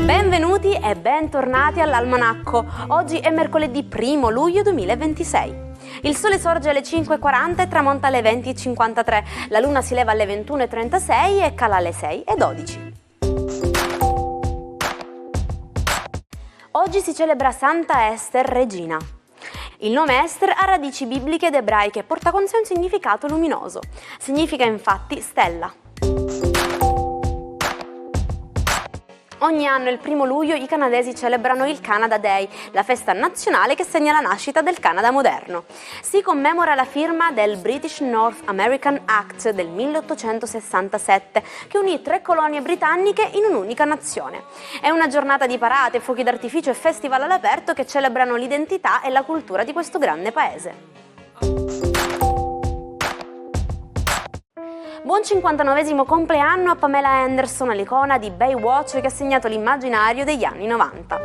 Benvenuti e bentornati all'Almanacco. Oggi è mercoledì 1 luglio 2026. Il sole sorge alle 5:40 e tramonta alle 20:53. La luna si leva alle 21:36 e cala alle 6:12. Oggi si celebra Santa Ester Regina. Il nome Ester ha radici bibliche ed ebraiche e porta con sé un significato luminoso. Significa infatti stella. Ogni anno il 1 luglio i canadesi celebrano il Canada Day, la festa nazionale che segna la nascita del Canada moderno. Si commemora la firma del British North American Act del 1867, che unì 3 colonie britanniche in un'unica nazione. È una giornata di parate, fuochi d'artificio e festival all'aperto che celebrano l'identità e la cultura di questo grande paese. Buon 59esimo compleanno a Pamela Anderson, l'icona di Baywatch che ha segnato l'immaginario degli anni 90.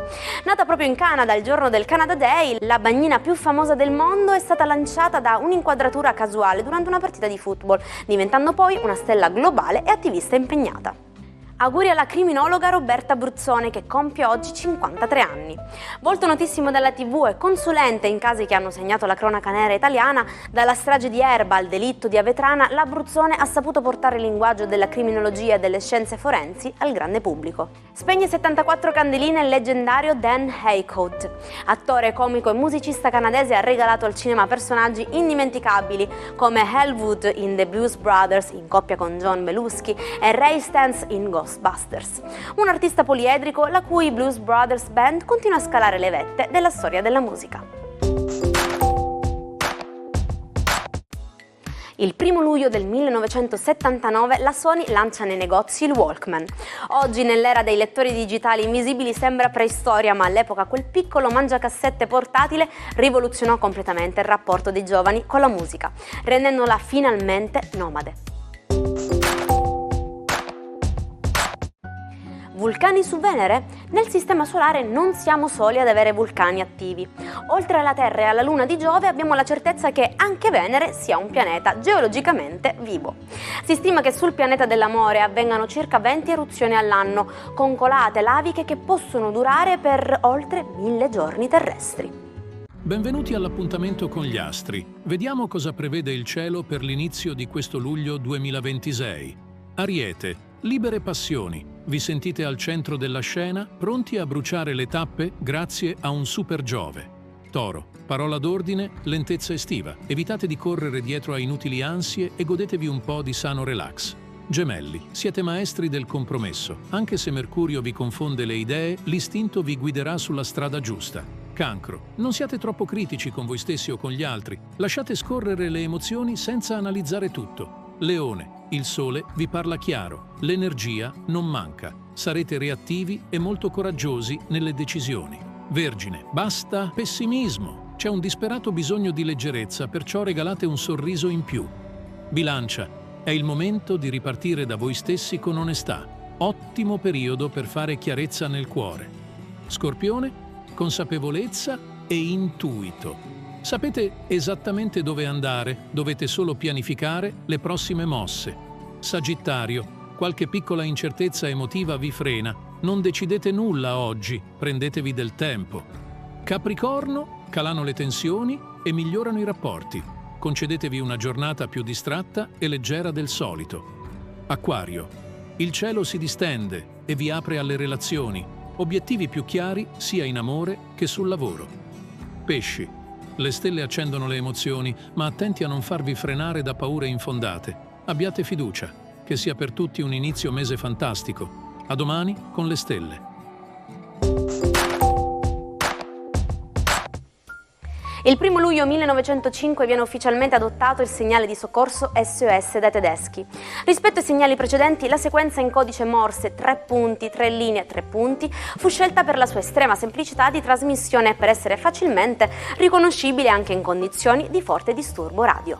Nata proprio in Canada il giorno del Canada Day, la bagnina più famosa del mondo è stata lanciata da un'inquadratura casuale durante una partita di football, diventando poi una stella globale e attivista impegnata. Auguri alla criminologa Roberta Bruzzone che compie oggi 53 anni. Volto notissimo della TV e consulente in casi che hanno segnato la cronaca nera italiana, dalla strage di Erba al delitto di Avetrana, la Bruzzone ha saputo portare il linguaggio della criminologia e delle scienze forensi al grande pubblico. Spegne 74 candeline il leggendario Dan Aykroyd. Attore, comico e musicista canadese, ha regalato al cinema personaggi indimenticabili come Hal Wood in The Blues Brothers in coppia con John Belushi e Ray Stantz in Ghostbusters. Un artista poliedrico la cui Blues Brothers Band continua a scalare le vette della storia della musica. Il 1 luglio del 1979 la Sony lancia nei negozi il Walkman. Oggi, nell'era dei lettori digitali invisibili, sembra preistoria, ma all'epoca quel piccolo mangiacassette portatile rivoluzionò completamente il rapporto dei giovani con la musica, rendendola finalmente nomade. Vulcani su Venere? Nel Sistema Solare non siamo soli ad avere vulcani attivi. Oltre alla Terra e alla Luna di Giove abbiamo la certezza che anche Venere sia un pianeta geologicamente vivo. Si stima che sul pianeta dell'amore avvengano circa 20 eruzioni all'anno, con colate laviche che possono durare per oltre 1000 giorni terrestri. Benvenuti all'appuntamento con gli astri. Vediamo cosa prevede il cielo per l'inizio di questo luglio 2026. Ariete, libere passioni. Vi sentite al centro della scena, pronti a bruciare le tappe grazie a un super Giove. Toro, parola d'ordine, lentezza estiva. Evitate di correre dietro a inutili ansie e godetevi un po' di sano relax. Gemelli, siete maestri del compromesso. Anche se Mercurio vi confonde le idee, l'istinto vi guiderà sulla strada giusta. Cancro, non siate troppo critici con voi stessi o con gli altri. Lasciate scorrere le emozioni senza analizzare tutto. Leone, il sole vi parla chiaro, l'energia non manca, sarete reattivi e molto coraggiosi nelle decisioni. Vergine, basta pessimismo, c'è un disperato bisogno di leggerezza, perciò regalate un sorriso in più. Bilancia, è il momento di ripartire da voi stessi con onestà, ottimo periodo per fare chiarezza nel cuore. Scorpione, consapevolezza e intuito. Sapete esattamente dove andare, dovete solo pianificare le prossime mosse. Sagittario, qualche piccola incertezza emotiva vi frena, non decidete nulla oggi, prendetevi del tempo. Capricorno, calano le tensioni e migliorano i rapporti. Concedetevi una giornata più distratta e leggera del solito. Acquario, il cielo si distende e vi apre alle relazioni, obiettivi più chiari sia in amore che sul lavoro. Pesci, le stelle accendono le emozioni, ma attenti a non farvi frenare da paure infondate. Abbiate fiducia, che sia per tutti un inizio mese fantastico. A domani con le stelle. Il 1 luglio 1905 viene ufficialmente adottato il segnale di soccorso SOS dai tedeschi. Rispetto ai segnali precedenti, la sequenza in codice Morse 3 punti, 3 linee, 3 punti fu scelta per la sua estrema semplicità di trasmissione e per essere facilmente riconoscibile anche in condizioni di forte disturbo radio.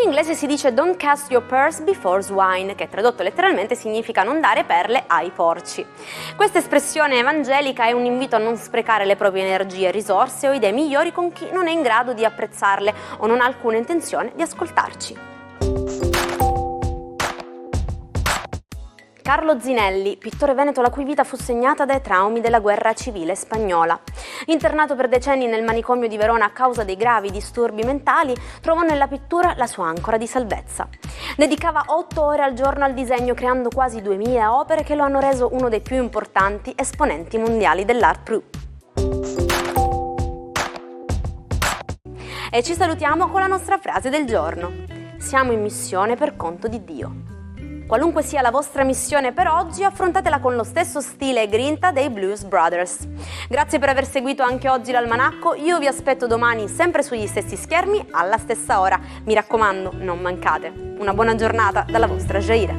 In inglese si dice "Don't cast your pearls before swine", che tradotto letteralmente significa non dare perle ai porci. Questa espressione evangelica è un invito a non sprecare le proprie energie, risorse o idee migliori con chi non è in grado di apprezzarle o non ha alcuna intenzione di ascoltarci. Carlo Zinelli, pittore veneto la cui vita fu segnata dai traumi della guerra civile spagnola. Internato per decenni nel manicomio di Verona a causa dei gravi disturbi mentali, trovò nella pittura la sua ancora di salvezza. Dedicava 8 ore al giorno al disegno, creando quasi 2000 opere che lo hanno reso uno dei più importanti esponenti mondiali dell'Art Brut. E ci salutiamo con la nostra frase del giorno. Siamo in missione per conto di Dio. Qualunque sia la vostra missione per oggi, affrontatela con lo stesso stile e grinta dei Blues Brothers. Grazie per aver seguito anche oggi l'Almanacco, io vi aspetto domani sempre sugli stessi schermi alla stessa ora. Mi raccomando, non mancate. Una buona giornata dalla vostra Jaira.